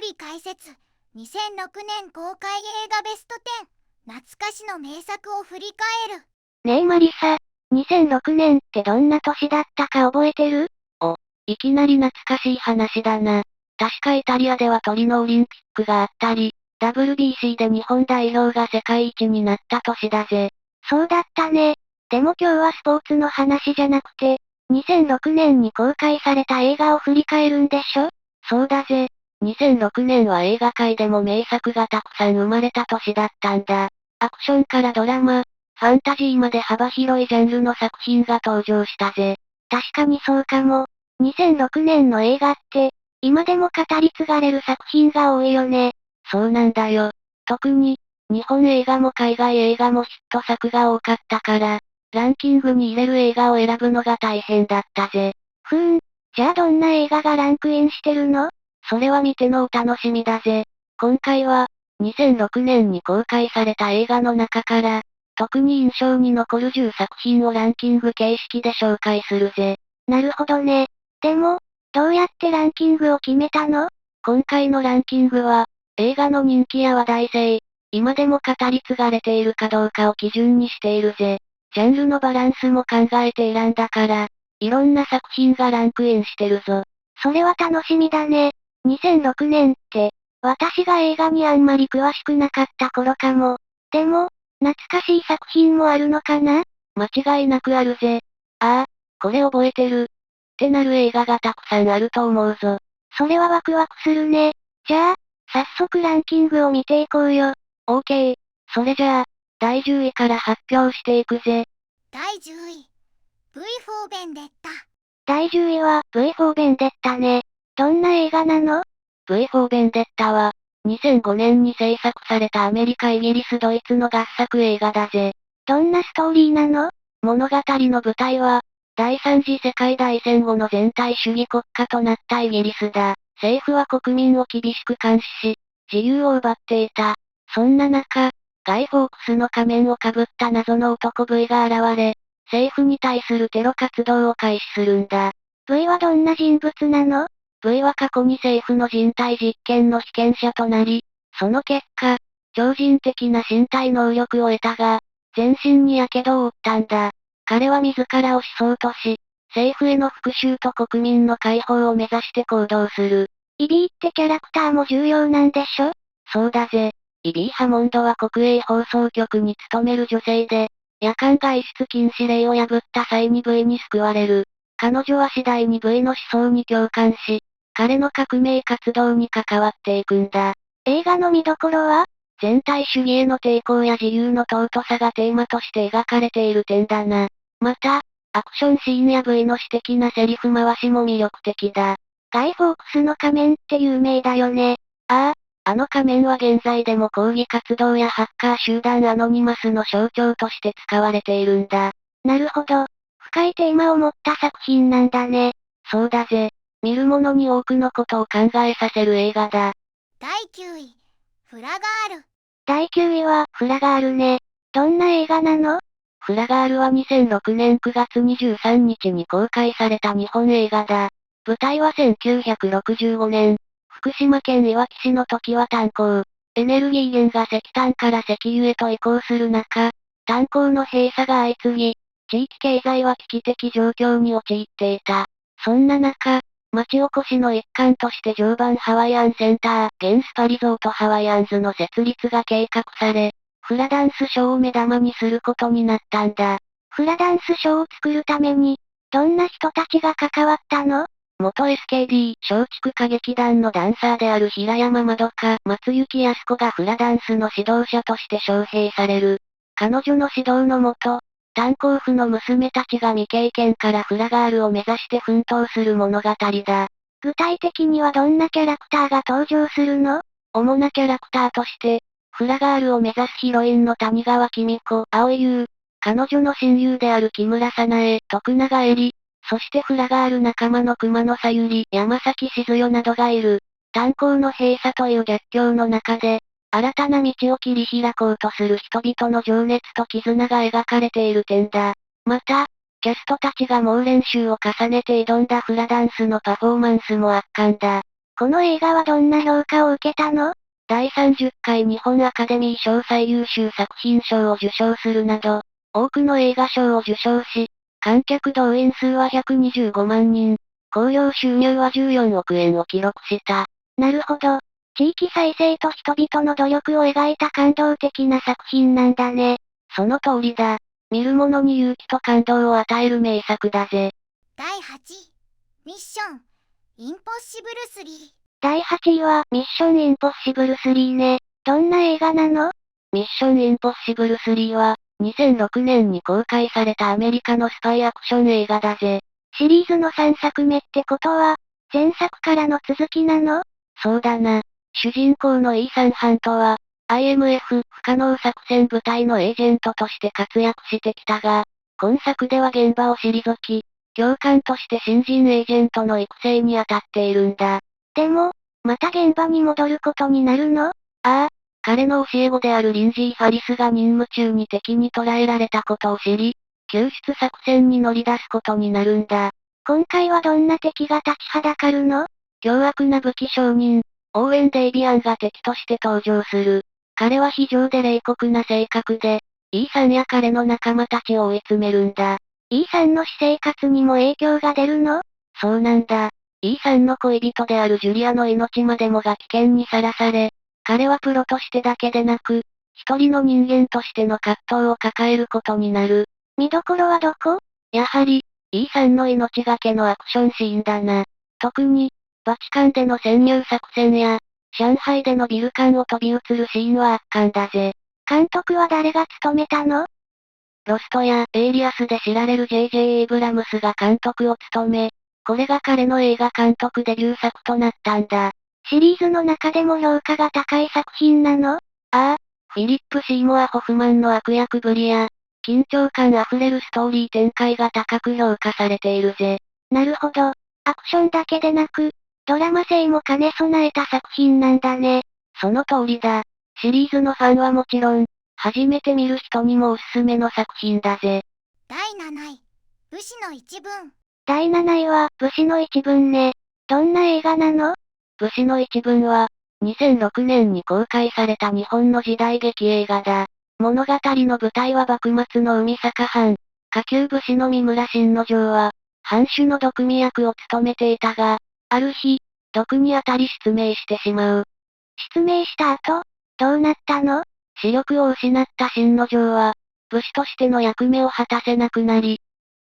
り解説。2006年公開映画ベスト10。懐かしの名作を振り返る。ねえマリサ、2006年ってどんな年だったか覚えてる？お、いきなり懐かしい話だな。確かイタリアではトリノオリンピックがあったり、WBC で日本代表が世界一になった年だぜ。そうだったね。でも今日はスポーツの話じゃなくて、2006年に公開された映画を振り返るんでしょ？そうだぜ。2006年は映画界でも名作がたくさん生まれた年だったんだ。アクションからドラマ、ファンタジーまで幅広いジャンルの作品が登場したぜ。確かにそうかも。2006年の映画って、今でも語り継がれる作品が多いよね。そうなんだよ。特に、日本映画も海外映画もヒット作が多かったから、ランキングに入れる映画を選ぶのが大変だったぜ。じゃあどんな映画がランクインしてるの？それは見てのお楽しみだぜ。今回は、2006年に公開された映画の中から、特に印象に残る10作品をランキング形式で紹介するぜ。なるほどね。でも、どうやってランキングを決めたの？今回のランキングは、映画の人気や話題性、今でも語り継がれているかどうかを基準にしているぜ。ジャンルのバランスも考えて選んだから、いろんな作品がランクインしてるぞ。それは楽しみだね。2006年って、私が映画にあんまり詳しくなかった頃かも。でも、懐かしい作品もあるのかな？間違いなくあるぜ。ああ、これ覚えてる。ってなる映画がたくさんあると思うぞ。それはワクワクするね。じゃあ、早速ランキングを見ていこうよ。OK。それじゃあ、第10位から発表していくぜ。第10位。V フォーベンデッタ。第10位は V フォーベンデッタね。どんな映画なの？ V フォーベンデッタは、2005年に制作されたアメリカ、イギリス、ドイツの合作映画だぜ。どんなストーリーなの？物語の舞台は、第三次世界大戦後の全体主義国家となったイギリスだ。政府は国民を厳しく監視し、自由を奪っていた。そんな中、ガイ・フォークスの仮面をかぶった謎の男 V が現れ、政府に対するテロ活動を開始するんだ。V はどんな人物なの？ V は過去に政府の人体実験の被験者となり、その結果、超人的な身体能力を得たが、全身に火傷を負ったんだ。彼は自らを死相とし、政府への復讐と国民の解放を目指して行動する。イビーってキャラクターも重要なんでしょ？そうだぜ。イビー・ハモンドは国営放送局に勤める女性で、夜間外出禁止令を破った際に V に救われる。彼女は次第に V の思想に共感し、彼の革命活動に関わっていくんだ。映画の見どころは？全体主義への抵抗や自由の尊さがテーマとして描かれている点だな。また、アクションシーンや V の詩的なセリフ回しも魅力的だ。ガイ・フォークスの仮面って有名だよね。ああ、あの仮面は現在でも抗議活動やハッカー集団アノニマスの象徴として使われているんだ。なるほど。深いテーマを持った作品なんだね。そうだぜ。見る者に多くのことを考えさせる映画だ。第9位。フラガール。第9位はフラガールね。どんな映画なの？フラガールは2006年9月23日に公開された日本映画だ。舞台は1965年、福島県いわき市の時は炭鉱。エネルギー源が石炭から石油へと移行する中、炭鉱の閉鎖が相次ぎ、地域経済は危機的状況に陥っていた。そんな中、町おこしの一環として常磐ハワイアンセンター、現スパリゾートハワイアンズの設立が計画され、フラダンスショーを目玉にすることになったんだ。フラダンスショーを作るために、どんな人たちが関わったの？元 SKD 松竹歌劇団のダンサーである平山まどか、松雪康子がフラダンスの指導者として招聘される。彼女の指導のもと、炭鉱夫の娘たちが未経験からフラガールを目指して奮闘する物語だ。具体的にはどんなキャラクターが登場するの？主なキャラクターとして、フラガールを目指すヒロインの谷川紀子、蒼井優、彼女の親友である木村早苗、徳永絵里、そしてフラガール仲間の熊野さゆり、山崎静代などがいる。炭鉱の閉鎖という逆境の中で、新たな道を切り開こうとする人々の情熱と絆が描かれている点だ。また、キャストたちが猛練習を重ねて挑んだフラダンスのパフォーマンスも圧巻だ。この映画はどんな評価を受けたの？第30回日本アカデミー賞最優秀作品賞を受賞するなど、多くの映画賞を受賞し、観客動員数は125万人、興行収入は14億円を記録した。なるほど。地域再生と人々の努力を描いた感動的な作品なんだね。その通りだ。見る者に勇気と感動を与える名作だぜ。第8位、ミッション、インポッシブル3。第8位は、ミッションインポッシブル3ね。どんな映画なの？ミッションインポッシブル3は、2006年に公開されたアメリカのスパイアクション映画だぜ。シリーズの3作目ってことは、前作からの続きなの？そうだな。主人公のイーサン・ハントは、IMF 不可能作戦部隊のエージェントとして活躍してきたが、今作では現場を退き、教官として新人エージェントの育成に当たっているんだ。でも、また現場に戻ることになるの？ああ、彼の教え子であるリンジー・ファリスが任務中に敵に捕らえられたことを知り、救出作戦に乗り出すことになるんだ。今回はどんな敵が立ちはだかるの？凶悪な武器商人、オーウェン・デイビアンが敵として登場する。彼は非常で冷酷な性格で、イーサンや彼の仲間たちを追い詰めるんだ。イーサンの私生活にも影響が出るの？そうなんだ。イーサンの恋人であるジュリアの命までもが危険にさらされ、彼はプロとしてだけでなく、一人の人間としての葛藤を抱えることになる。見どころはどこ？やはり、イーサンの命がけのアクションシーンだな。特に、バチカンでの潜入作戦や、上海でのビル間を飛び移るシーンは圧巻だぜ。監督は誰が務めたの？ロストやエイリアスで知られる J.J. エイブラムスが監督を務め、これが彼の映画監督デビュー作となったんだ。シリーズの中でも評価が高い作品なの？ああ、フィリップ・シーモア・ホフマンの悪役ぶりや、緊張感あふれるストーリー展開が高く評価されているぜ。なるほど。アクションだけでなく、ドラマ性も兼ね備えた作品なんだね。その通りだ。シリーズのファンはもちろん、初めて見る人にもおすすめの作品だぜ。第7位、武士の一文。第7位は、武士の一文ね。どんな映画なの？武士の一文は、2006年に公開された日本の時代劇映画だ。物語の舞台は幕末の海坂藩。下級武士の三村新之丞は、藩主の毒味役を務めていたが、ある日、毒に当たり失明してしまう。失明した後、どうなったの？視力を失った新之丞は、武士としての役目を果たせなくなり、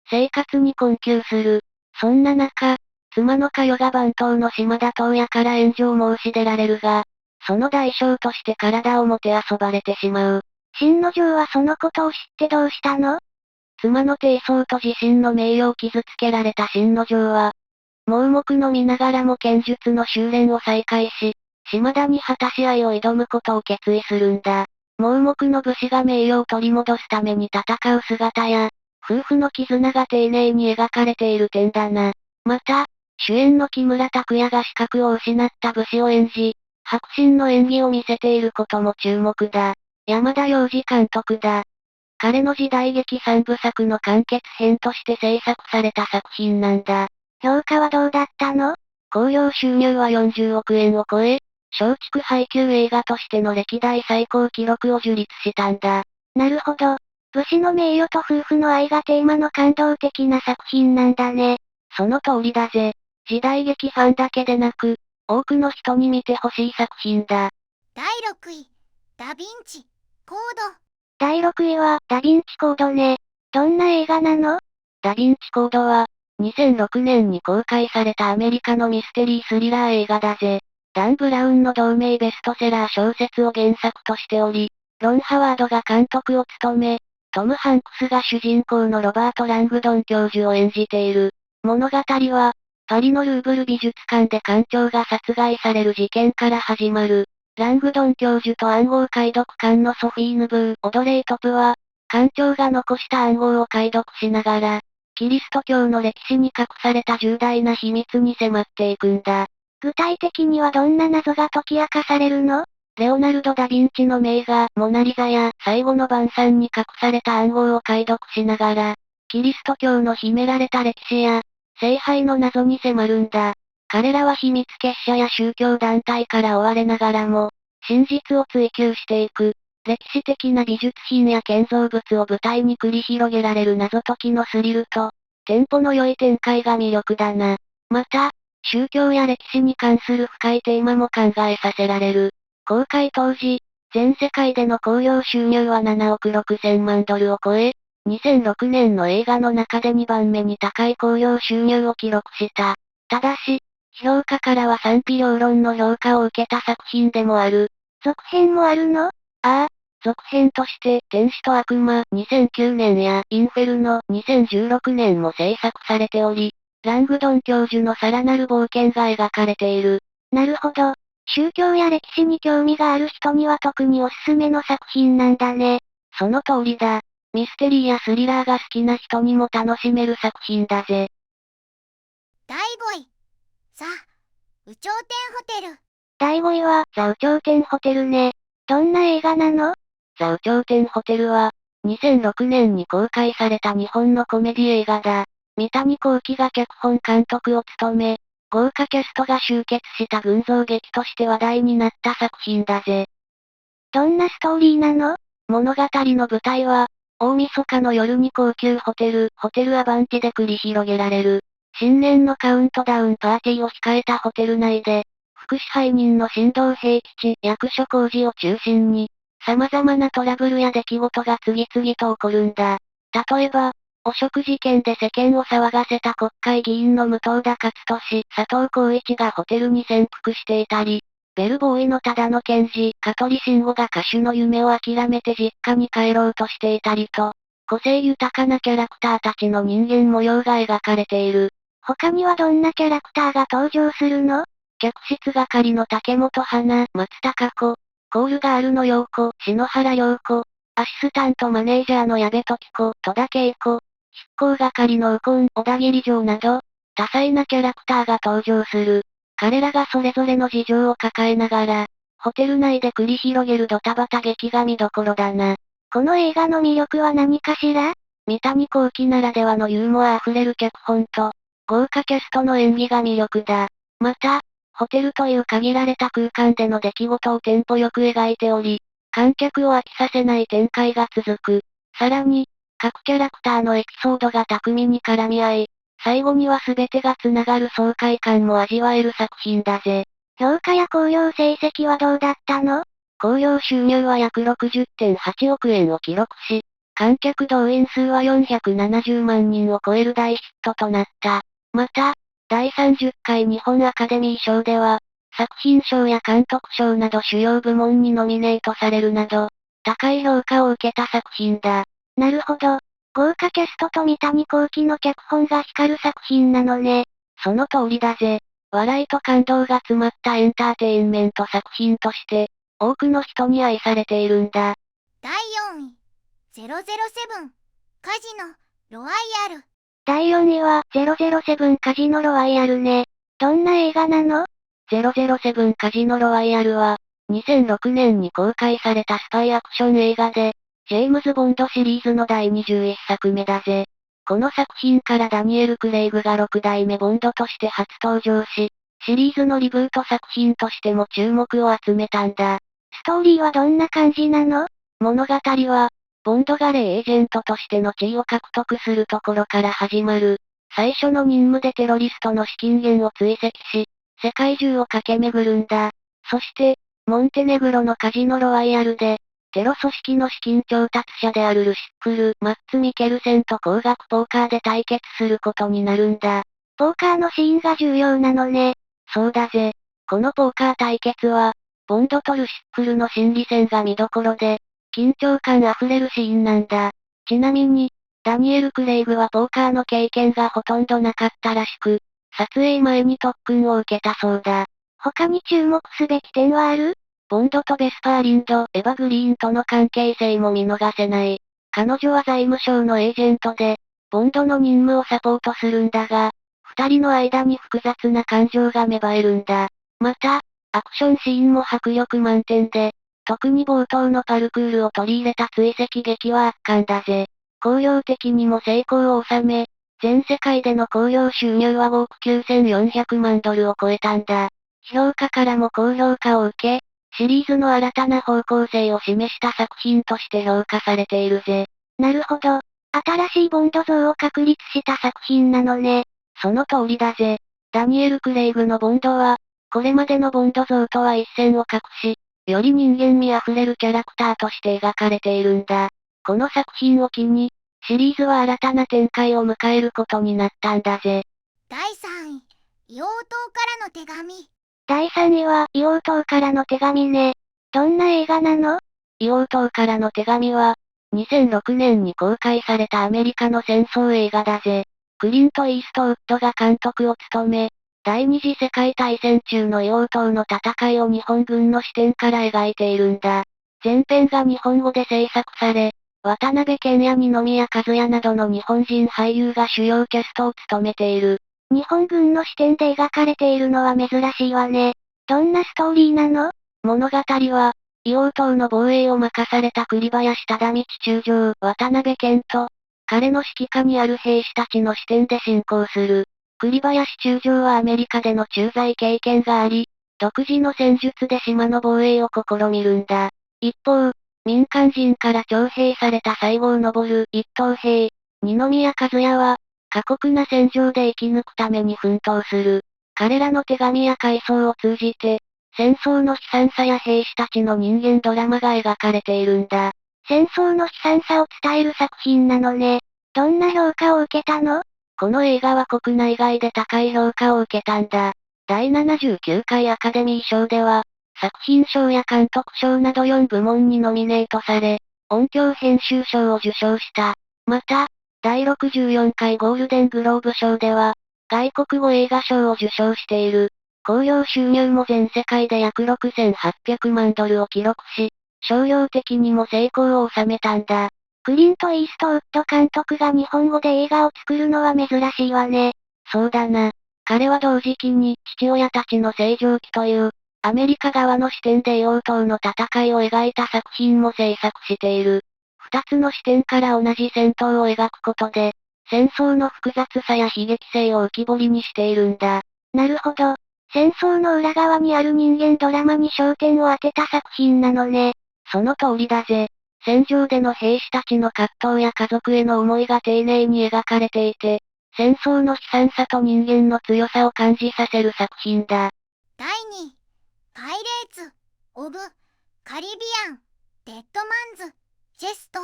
生活に困窮する。そんな中、妻の佳代が番頭の島田東也から援助を申し出られるが、その代償として体をもてあそばれてしまう。新之丞はそのことを知ってどうしたの？妻の低層と自身の名誉を傷つけられた新之丞は、盲目の見ながらも剣術の修練を再開し、島田に果たし合いを挑むことを決意するんだ。盲目の武士が名誉を取り戻すために戦う姿や、夫婦の絆が丁寧に描かれている点だな。また、主演の木村拓哉が資格を失った武士を演じ、迫真の演技を見せていることも注目だ。山田洋次監督だ。彼の時代劇3部作の完結編として制作された作品なんだ。評価はどうだったの？興行収入は40億円を超え、松竹配給映画としての歴代最高記録を樹立したんだ。なるほど。武士の名誉と夫婦の愛がテーマの感動的な作品なんだね。その通りだぜ。時代劇ファンだけでなく、多くの人に見てほしい作品だ。第6位、ダヴィンチ、コード。第6位は、ダヴィンチコードね。どんな映画なの？ダヴィンチコードは、2006年に公開されたアメリカのミステリースリラー映画だぜ。ダン・ブラウンの同名ベストセラー小説を原作としており、ロン・ハワードが監督を務め、トム・ハンクスが主人公のロバート・ラングドン教授を演じている。物語は、パリのルーブル美術館で館長が殺害される事件から始まる。ラングドン教授と暗号解読官のソフィーヌ・ブー・オドレイトプは、館長が残した暗号を解読しながら、キリスト教の歴史に隠された重大な秘密に迫っていくんだ。具体的にはどんな謎が解き明かされるの？レオナルド・ダ・ヴィンチの名画、モナリザや最後の晩餐に隠された暗号を解読しながら、キリスト教の秘められた歴史や、聖杯の謎に迫るんだ。彼らは秘密結社や宗教団体から追われながらも、真実を追求していく。歴史的な美術品や建造物を舞台に繰り広げられる謎解きのスリルと、テンポの良い展開が魅力だな。また、宗教や歴史に関する深いテーマも考えさせられる。公開当時、全世界での興行収入は7億6000万ドルを超え、2006年の映画の中で2番目に高い興行収入を記録した。ただし、評価からは賛否両論の評価を受けた作品でもある。続編もあるの？ああ、続編として、天使と悪魔2009年やインフェルノ2016年も制作されており、ラングドン教授のさらなる冒険が描かれている。なるほど。宗教や歴史に興味がある人には特におすすめの作品なんだね。その通りだ。ミステリーやスリラーが好きな人にも楽しめる作品だぜ。第5位。ザ・有頂天ホテル。第5位は、ザ・有頂天ホテルね。どんな映画なの？ザ・有頂天ホテルは、2006年に公開された日本のコメディ映画だ。三谷幸喜が脚本監督を務め、豪華キャストが集結した群像劇として話題になった作品だぜ。どんなストーリーなの？物語の舞台は、大晦日の夜に高級ホテルアバンティで繰り広げられる。新年のカウントダウンパーティーを控えたホテル内で、副支配人の新藤平吉役所広司を中心に、様々なトラブルや出来事が次々と起こるんだ。例えば、汚職事件で世間を騒がせた国会議員の武藤田勝利、佐藤浩一がホテルに潜伏していたり、ベルボーイの多田野健二、香取慎吾が歌手の夢を諦めて実家に帰ろうとしていたりと、個性豊かなキャラクターたちの人間模様が描かれている。他にはどんなキャラクターが登場するの？客室係の竹本花、松たか子、コールガールの陽子、篠原陽子、アシスタントマネージャーの矢部時子、戸田恵子、執行係の右近、小田切城など、多彩なキャラクターが登場する。彼らがそれぞれの事情を抱えながら、ホテル内で繰り広げるドタバタ劇が見どころだな。この映画の魅力は何かしら？三谷幸喜ならではのユーモア溢れる脚本と、豪華キャストの演技が魅力だ。また、ホテルという限られた空間での出来事をテンポよく描いており、観客を飽きさせない展開が続く。さらに、各キャラクターのエピソードが巧みに絡み合い、最後には全てが繋がる爽快感も味わえる作品だぜ。評価や興行成績はどうだったの？興行収入は約60.8億円を記録し、観客動員数は470万人を超える大ヒットとなった。また、第30回日本アカデミー賞では、作品賞や監督賞など主要部門にノミネートされるなど、高い評価を受けた作品だ。なるほど。豪華キャストと三谷幸喜の脚本が光る作品なのね。その通りだぜ。笑いと感動が詰まったエンターテインメント作品として、多くの人に愛されているんだ。第4位。007カジノロワイヤル。第4位は007カジノロワイヤルね。どんな映画なの？ 007カジノロワイヤルは、2006年に公開されたスパイアクション映画で、ジェームズ・ボンドシリーズの第21作目だぜ。この作品からダニエル・クレイグが6代目ボンドとして初登場し、シリーズのリブート作品としても注目を集めたんだ。ストーリーはどんな感じなの？物語は、ボンドが霊エージェントとしての地位を獲得するところから始まる。最初の任務でテロリストの資金源を追跡し、世界中を駆け巡るんだ。そして、モンテネグロのカジノロワイヤルで、テロ組織の資金調達者であるルシックル・マッツ・ミケルセンと高額ポーカーで対決することになるんだ。ポーカーのシーンが重要なのね。そうだぜ。このポーカー対決は、ボンドとルシックルの心理戦が見どころで、緊張感あふれるシーンなんだ。ちなみに、ダニエル・クレイグはポーカーの経験がほとんどなかったらしく、撮影前に特訓を受けたそうだ。他に注目すべき点はある？ボンドとベスパーリンド、エヴァグリーンとの関係性も見逃せない。彼女は財務省のエージェントで、ボンドの任務をサポートするんだが、二人の間に複雑な感情が芽生えるんだ。また、アクションシーンも迫力満点で、特に冒頭のパルクールを取り入れた追跡劇は圧巻だぜ。興行的にも成功を収め、全世界での興行収入は5億9400万ドルを超えたんだ。批評家からも高評価を受け、シリーズの新たな方向性を示した作品として評価されているぜ。なるほど。新しいボンド像を確立した作品なのね。その通りだぜ。ダニエル・クレイグのボンドは、これまでのボンド像とは一線を画し、より人間味あふれるキャラクターとして描かれているんだ。この作品を機に、シリーズは新たな展開を迎えることになったんだぜ。第3位、硫黄島からの手紙。第3位は、硫黄島からの手紙ね。どんな映画なの？硫黄島からの手紙は、2006年に公開されたアメリカの戦争映画だぜ。クリント・イーストウッドが監督を務め、第二次世界大戦中の硫黄島の戦いを日本軍の視点から描いているんだ。前編が日本語で制作され、渡辺謙や二宮和也などの日本人俳優が主要キャストを務めている。日本軍の視点で描かれているのは珍しいわね。どんなストーリーなの？物語は、硫黄島の防衛を任された栗林忠道中将渡辺謙と、彼の指揮下にある兵士たちの視点で進行する。栗林中将はアメリカでの駐在経験があり、独自の戦術で島の防衛を試みるんだ。一方、民間人から徴兵された西郷昇一等兵、二宮和也は、過酷な戦場で生き抜くために奮闘する。彼らの手紙や回想を通じて、戦争の悲惨さや兵士たちの人間ドラマが描かれているんだ。戦争の悲惨さを伝える作品なのね。どんな評価を受けたの？この映画は国内外で高い評価を受けたんだ。第79回アカデミー賞では、作品賞や監督賞など4部門にノミネートされ、音響編集賞を受賞した。また、第64回ゴールデングローブ賞では、外国語映画賞を受賞している。興行収入も全世界で約6800万ドルを記録し、商業的にも成功を収めたんだ。クリント・イーストウッド監督が日本語で映画を作るのは珍しいわね。そうだな。彼は同時期に父親たちの成長期という、アメリカ側の視点で硫黄島の戦いを描いた作品も制作している。二つの視点から同じ戦闘を描くことで、戦争の複雑さや悲劇性を浮き彫りにしているんだ。なるほど。戦争の裏側にある人間ドラマに焦点を当てた作品なのね。その通りだぜ。戦場での兵士たちの葛藤や家族への思いが丁寧に描かれていて、戦争の悲惨さと人間の強さを感じさせる作品だ。第2位、パイレーツ・オブ・カリビアン・デッドマンズ・チェスト。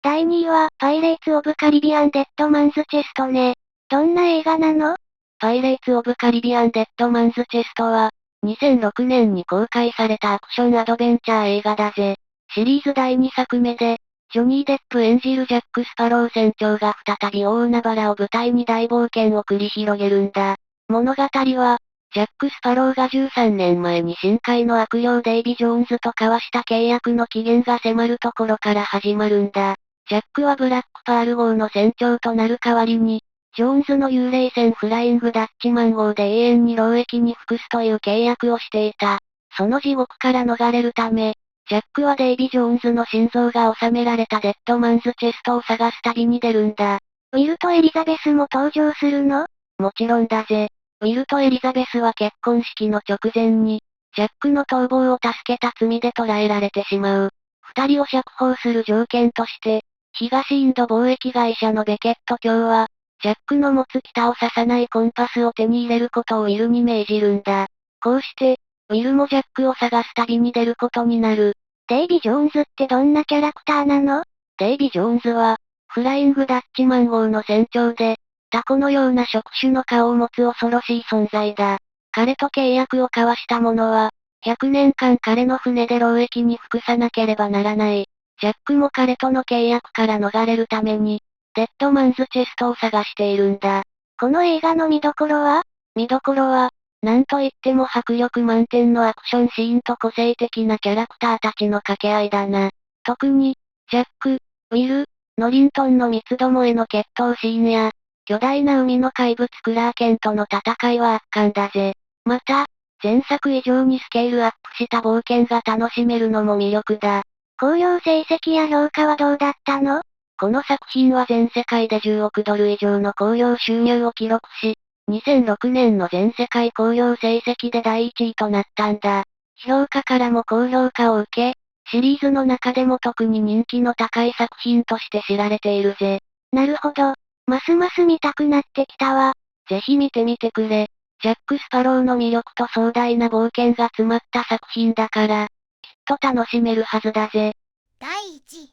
第2位は、パイレーツ・オブ・カリビアン・デッドマンズ・チェストね。どんな映画なの？パイレーツ・オブ・カリビアン・デッドマンズ・チェストは、2006年に公開されたアクションアドベンチャー映画だぜ。シリーズ第2作目で、ジョニー・デップ演じるジャック・スパロー船長が再び大海原を舞台に大冒険を繰り広げるんだ。物語は、ジャック・スパローが13年前に深海の悪霊デイビ・ジョーンズと交わした契約の期限が迫るところから始まるんだ。ジャックはブラックパール号の船長となる代わりに、ジョーンズの幽霊船フライングダッチマン号で永遠に労役に服すという契約をしていた。その地獄から逃れるため、ジャックはデイビ・ジョーンズの心臓が収められたデッドマンズチェストを探す旅に出るんだ。ウィルとエリザベスも登場するの？もちろんだぜ。ウィルとエリザベスは結婚式の直前に、ジャックの逃亡を助けた罪で捕らえられてしまう。二人を釈放する条件として、東インド貿易会社のベケット卿は、ジャックの持つ北を指さないコンパスを手に入れることをウィルに命じるんだ。こうして、ウィルもジャックを探す旅に出ることになる。デイビ・ジョーンズってどんなキャラクターなの？デイビ・ジョーンズは、フライングダッチマン号の船長で、タコのような触手の顔を持つ恐ろしい存在だ。彼と契約を交わした者は、100年間彼の船で労役に服さなければならない。ジャックも彼との契約から逃れるために、デッドマンズチェストを探しているんだ。この映画の見どころは？見どころは、なんといっても迫力満点のアクションシーンと個性的なキャラクターたちの掛け合いだな。特に、ジャック、ウィル、ノリントンの三つどもえの決闘シーンや、巨大な海の怪物クラーケンとの戦いは圧巻だぜ。また、前作以上にスケールアップした冒険が楽しめるのも魅力だ。興行成績や評価はどうだったの？この作品は全世界で10億ドル以上の興行収入を記録し、2006年の全世界興行成績で第1位となったんだ。評価からも高評価を受け、シリーズの中でも特に人気の高い作品として知られているぜ。なるほど。ますます見たくなってきたわ。ぜひ見てみてくれ。ジャック・スパローの魅力と壮大な冒険が詰まった作品だから、きっと楽しめるはずだぜ。第1位、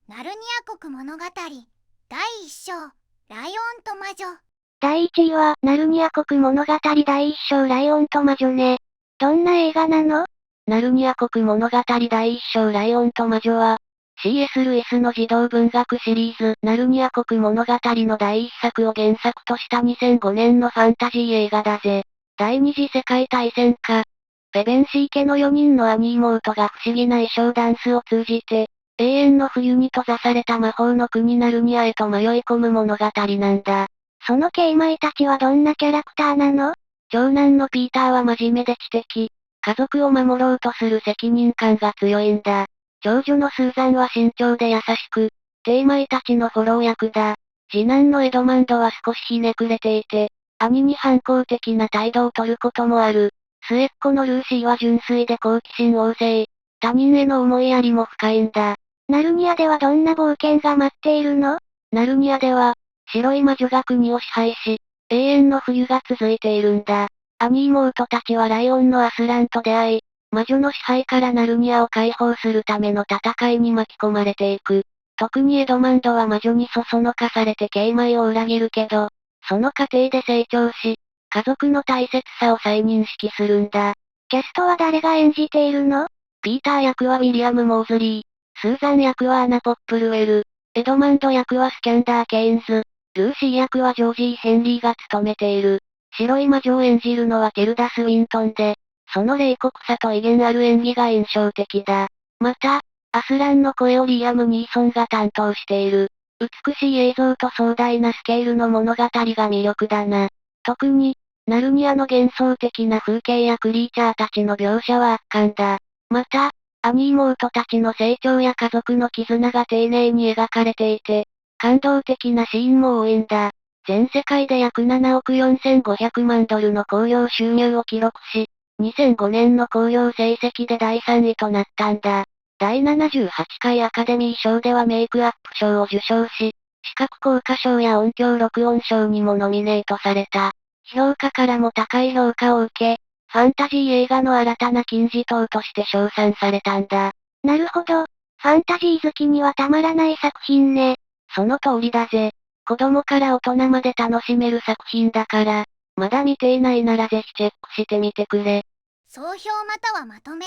ナルニア国物語。第1章、ライオンと魔女。第1位は、ナルニア国物語第1章ライオンと魔女ね。どんな映画なの？ナルニア国物語第1章ライオンと魔女は、C.S. ルイスの児童文学シリーズ、ナルニア国物語の第一作を原作とした2005年のファンタジー映画だぜ。第二次世界大戦下、ペベンシー家の4人の兄妹が不思議な衣装ダンスを通じて、永遠の冬に閉ざされた魔法の国ナルニアへと迷い込む物語なんだ。そのケイマイたちはどんなキャラクターなの？長男のピーターは真面目で知的、家族を守ろうとする責任感が強いんだ。長女のスーザンは慎重で優しく、テイマイたちのフォロー役だ。次男のエドマンドは少しひねくれていて、兄に反抗的な態度を取ることもある。末っ子のルーシーは純粋で好奇心旺盛。他人への思いやりも深いんだ。ナルニアではどんな冒険が待っているの？ナルニアでは、白い魔女が国を支配し、永遠の冬が続いているんだ。兄妹たちはライオンのアスランと出会い、魔女の支配からナルニアを解放するための戦いに巻き込まれていく。特にエドマンドは魔女にそそのかされてケイマイを裏切るけど、その過程で成長し、家族の大切さを再認識するんだ。キャストは誰が演じているの？ピーター役はウィリアム・モーズリー、スーザン役はアナ・ポップルウェル、エドマンド役はスキャンダー・ケインズ、ルーシー役はジョージー・ヘンリーが務めている。白い魔女を演じるのはティルダス・ウィントンで、その冷酷さと威厳ある演技が印象的だ。また、アスランの声をリアム・ニーソンが担当している。美しい映像と壮大なスケールの物語が魅力だな。特に、ナルニアの幻想的な風景やクリーチャーたちの描写は圧巻だ。また、兄妹たちの成長や家族の絆が丁寧に描かれていて、感動的なシーンも多いんだ。全世界で約7億4500万ドルの興行収入を記録し、2005年の興行成績で第3位となったんだ。第78回アカデミー賞ではメイクアップ賞を受賞し、視覚効果賞や音響録音賞にもノミネートされた。評価からも高い評価を受け、ファンタジー映画の新たな金字塔として称賛されたんだ。なるほど。ファンタジー好きにはたまらない作品ね。その通りだぜ。子供から大人まで楽しめる作品だから、まだ見ていないならぜひチェックしてみてくれ。総評またはまとめ。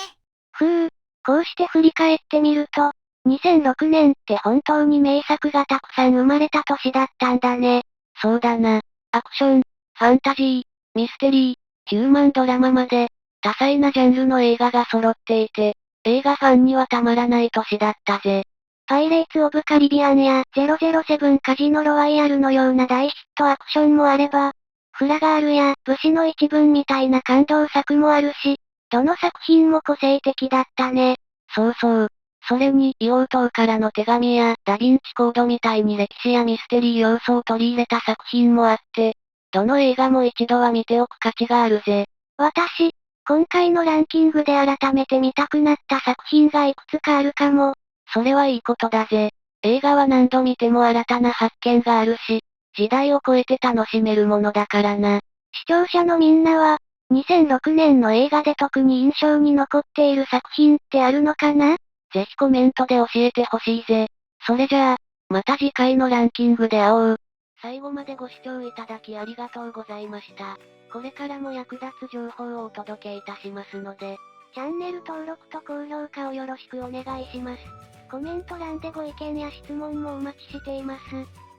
こうして振り返ってみると、2006年って本当に名作がたくさん生まれた年だったんだね。そうだな。アクション、ファンタジー、ミステリー、ヒューマンドラマまで、多彩なジャンルの映画が揃っていて、映画ファンにはたまらない年だったぜ。パイレーツ・オブ・カリビアンや007カジノ・ロワイヤルのような大ヒットアクションもあれば、フラガールや武士の一文みたいな感動作もあるし、どの作品も個性的だったね。そうそう。それに、硫黄島からの手紙やダヴィンチコードみたいに歴史やミステリー要素を取り入れた作品もあって、どの映画も一度は見ておく価値があるぜ。私、今回のランキングで改めて見たくなった作品がいくつかあるかも。それはいいことだぜ。映画は何度見ても新たな発見があるし、時代を超えて楽しめるものだからな。視聴者のみんなは、2006年の映画で特に印象に残っている作品ってあるのかな？ぜひコメントで教えてほしいぜ。それじゃあ、また次回のランキングで会おう。最後までご視聴いただきありがとうございました。これからも役立つ情報をお届けいたしますので、チャンネル登録と高評価をよろしくお願いします。コメント欄でご意見や質問もお待ちしています。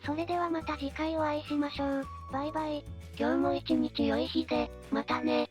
それではまた次回お会いしましょう。バイバイ。今日も一日良い日で、またね。